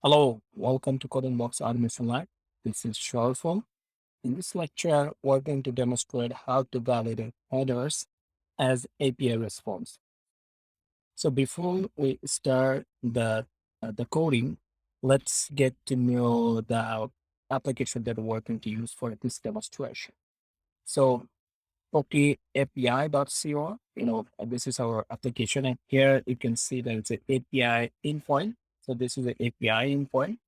Hello, welcome to Coding Box Automation Lab. This is Sharful. In this lecture, we're going to demonstrate how to validate headers as API response. So before we start the coding, let's get to know the application that we're going to use for this demonstration. So API.co, this is our application. And here you can see that it's an API endpoint. So this is an API endpoint.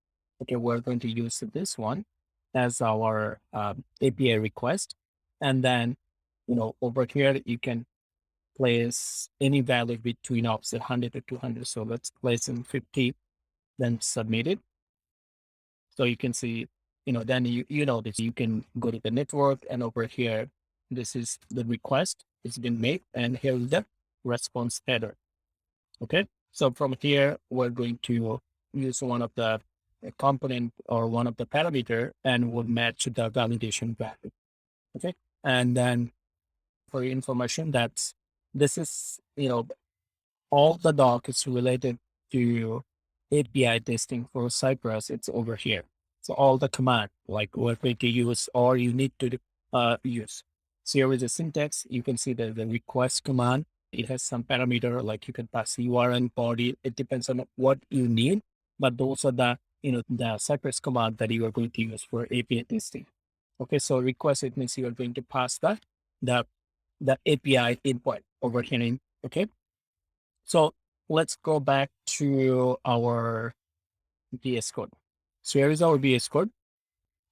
Okay, we're going to use this one as our API request. And then, over here, you can place any value between opposite 100 to 200. So let's place in 50, then submit it. So you can see, then you know this, you can go to the network and over here, this is the request. It's been made and here is the response header. Okay. So from here, we're going to use one of the component or one of the parameter and we'll match the validation value. Okay. And then for your information, this is, all the doc is related to API testing for Cypress. It's over here. So all the command, like what way to use or you need to use. So here is the syntax. You can see the request command. It has some parameter, like you can pass URL body. It depends on what you need, but those are the Cypress command that you are going to use for API testing. Okay, so request, it means you are going to pass the the API input over here. Okay. So let's go back to our VS Code. So here is our VS Code.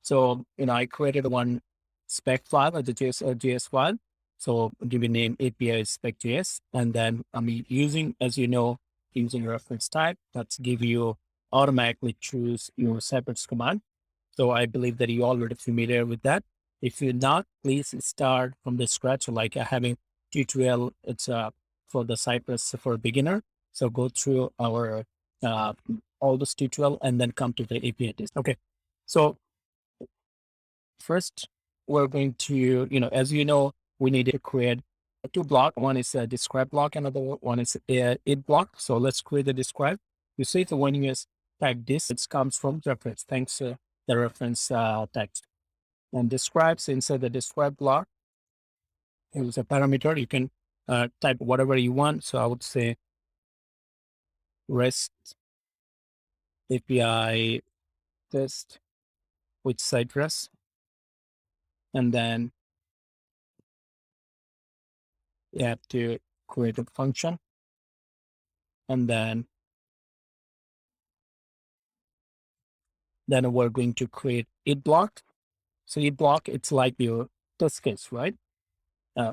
So, I created one spec file as a JS file. So give a name API spec.js. And then I'm using, as you know, using reference type, that's give you automatically choose your Cypress command. So I believe that you're already familiar with that. If you're not, please start from the scratch, like having tutorial. It's for the Cypress for a beginner. So go through our all this tutorial and then come to the API test. Okay. So first, we're going to, as you know, we need to create two blocks. One is a describe block, another one is a it block. So let's create the describe. You see the when you type this, it comes from reference, thanks to the reference text. And describes inside the describe block, here's a parameter. You can type whatever you want. So I would say REST API test with Cypress. And then you have to create a function. And then we're going to create it block. So it block, it's like your test case, right? Uh,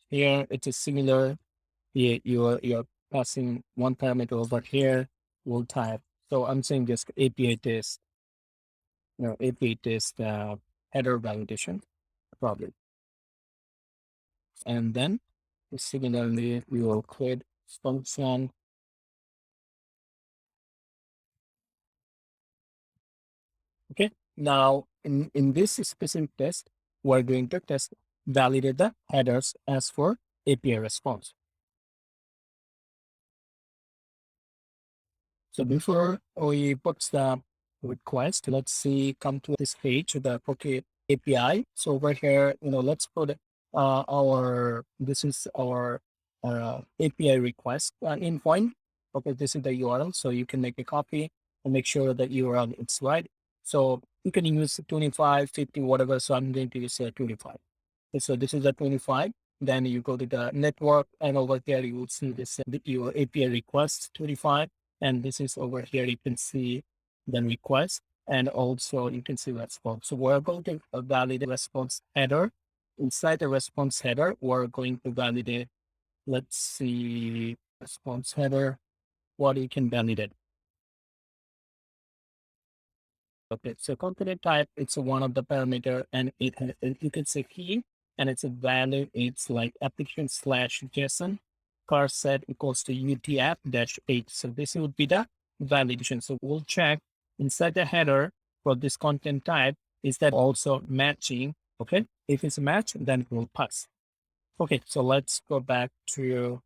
Here it is similar. You're passing one parameter over here, we'll type. So I'm saying just API test, API test header validation probably. And then similarly, we will create function. Okay. Now in this specific test, we're going to validate the headers as for API response. So before we put the request, let's see, come to this page, the Poke API. So over here, let's put this is our API request endpoint. Okay, this is the URL. So you can make a copy and make sure that URL is right. So you can use 25, 50, whatever. So I'm going to use 25. Okay, so this is the 25. Then you go to the network and over there you will see this your API request 25. And this is over here, you can see the request and also you can see response. So we're going to validate response header. Inside the response header, we're going to validate, let's see, response header, what you can validate. Okay, so component type, it's one of the parameter and you can see key and it's a value. It's like application slash JSON car set equals to UTF-8. So this would be the validation. So we'll check inside the header for this content type. Is that also matching? Okay. If it's a match, then we'll pass. Okay. So let's go back to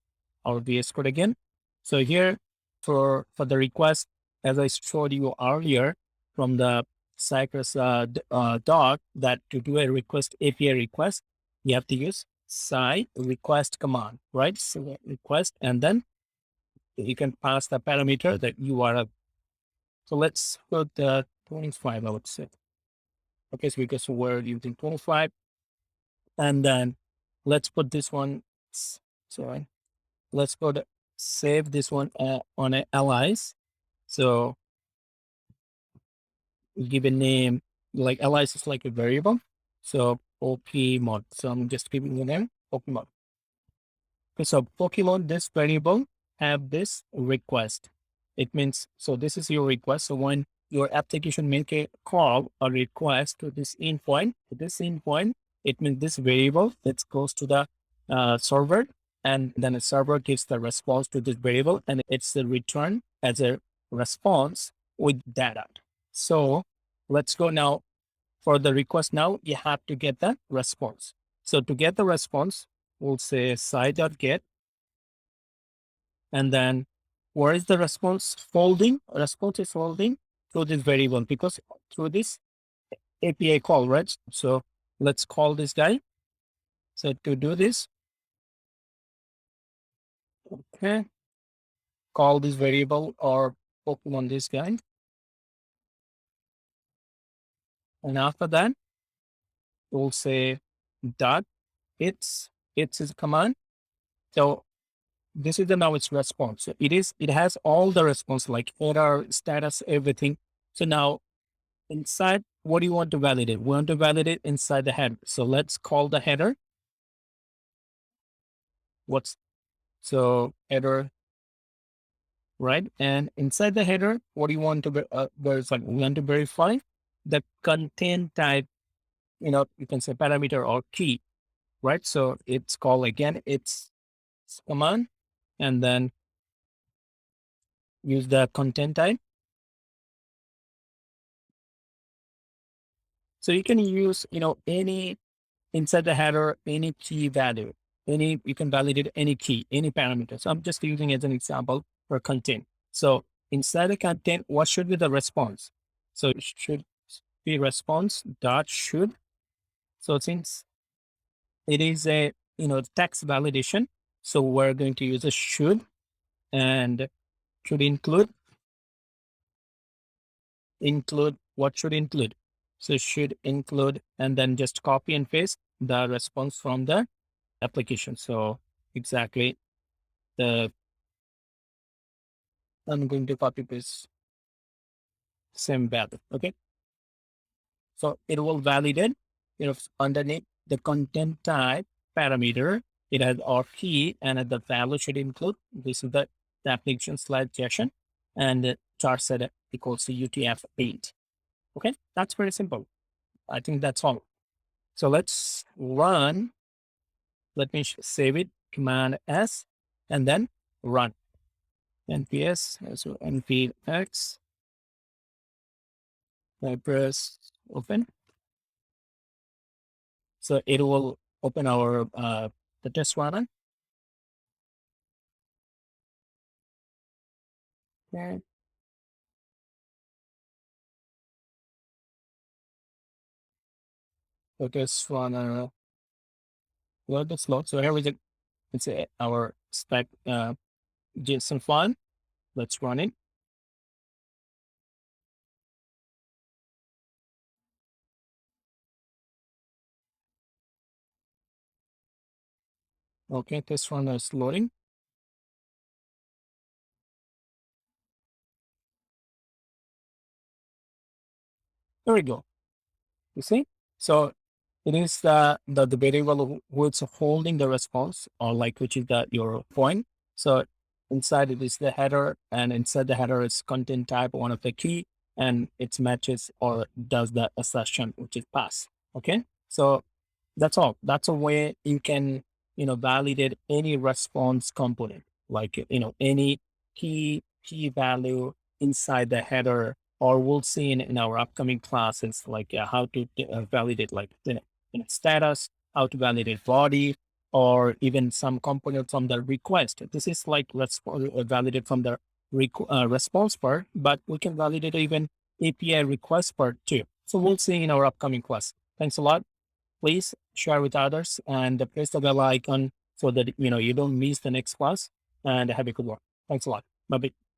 our VS Code again. So here for the request, as I showed you earlier from the Cypress doc, that to do a request API request, you have to use site request command, right? So request, and then you can pass the parameter that URL. So let's put the 25, I would say. Okay, so because we're using 25, and then let's put this one. Sorry, let's put save this one on a allies. So give a name, like allies is like a variable. So Pokemon. So I'm just giving the name Pokemon. Okay, so Pokemon, this variable have this request. It means, so this is your request. So when your application make a call or request to this endpoint, it means this variable that goes to the server, and then a server gives the response to this variable, and it's the return as a response with data. So let's go now for the request. Now you have to get the response. So to get the response, we'll say site.get, and then where is the response folding? Response is folding through this variable because through this API call, right? So let's call this guy. So to do this, okay, call this variable or Pokemon this guy. And after that, we'll say dot it's is a command. So this is the now its response. So it has all the response like error, status, everything. So now inside, what do you want to validate? We want to validate inside the header. So let's call the header. What's so header, right? And inside the header, what do you want to verify? We want to verify the content type, you can say parameter or key, right? So it's called again, it's command, and then use the content type. So you can use, any inside the header, any key value, you can validate any key, any parameter. So I'm just using as an example for content. So inside the content, what should be the response? So it should be response dot should. So since it is a, text validation, so we're going to use a should, and should include what should include. So should include, and then just copy and paste the response from the application. So exactly the, I'm going to copy paste same value. Okay. So it will validate, underneath the content type parameter, it has our key, and the value should include, this is the application slide session, and the char set equals to UTF-8. Okay. That's very simple. I think that's all. So let's run. Let me save it, Command S, and then run. NPS, so npx, Cypress, open. So it will open our the test runner. Okay. So test runner, load the slot. So here we go. It's our spec JSON file. Let's run it. Okay, test runner is loading. There we go. You see? So it is the variable which is holding the response, or like which is your point. So inside it is the header, and inside the header is content type, one of the key, and it matches or does the assertion, which is pass. Okay. So that's all. That's a way you can, validate any response component, like, any key value inside the header, or we'll see in our upcoming classes, like how to validate like status, how to validate body, or even some component from the request. This is like, let's validate from the response part, but we can validate even API request part too. So we'll see in our upcoming class. Thanks a lot. Please share with others and press the bell icon so that you don't miss the next class. And have a good one. Thanks a lot. Bye bye.